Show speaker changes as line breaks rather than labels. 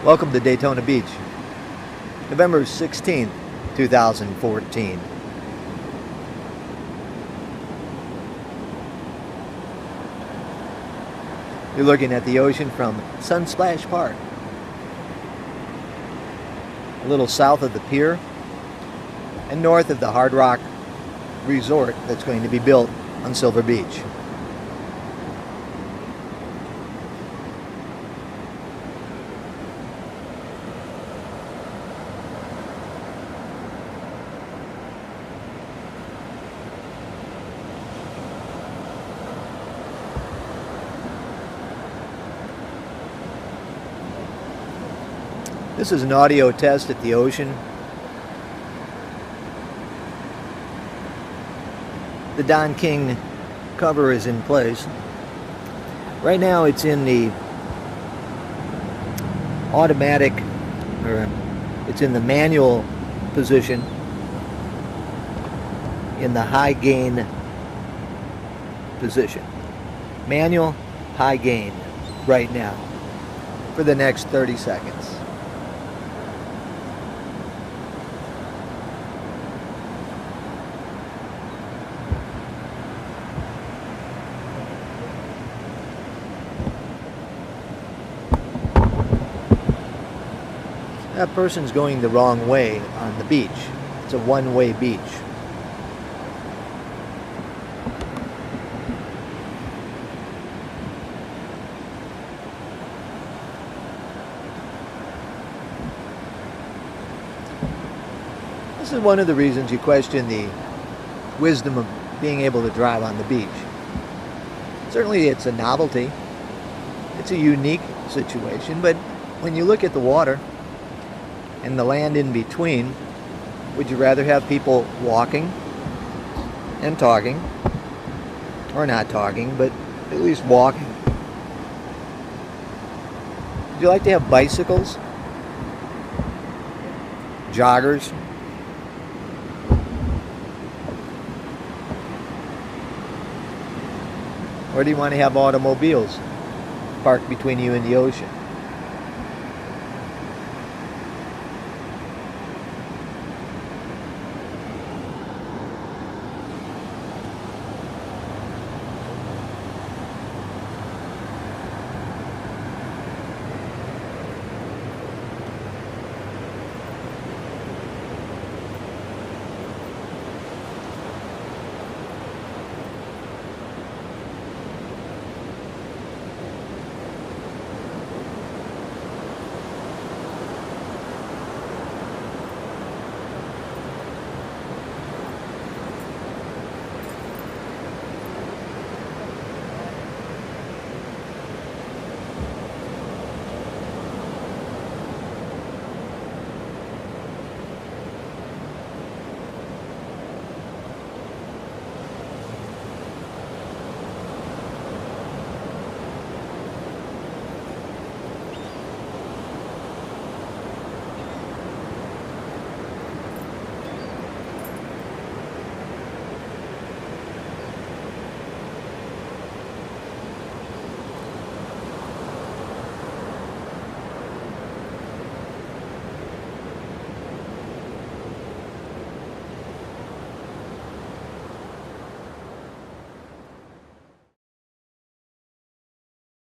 Welcome to Daytona Beach, November 16th, 2014. You're looking at the ocean from Sunsplash Park, a little south of the pier and north of the Hard Rock Resort that's going to be built on Silver Beach. This is an audio test at the ocean. The Don King cover is in place. Right now it's in the automatic, or it's in the manual position, in the high gain position. Manual, high gain right now for the next 30 seconds. That person's going the wrong way on the beach. It's a one-way beach. This is one of the reasons you question the wisdom of being able to drive on the beach. Certainly it's a novelty. It's a unique situation, but when you look at the water and the land in between, would you rather have people walking and talking, or not talking, but at least walking? Would you like to have bicycles, joggers, or do you want to have automobiles parked between you and the ocean?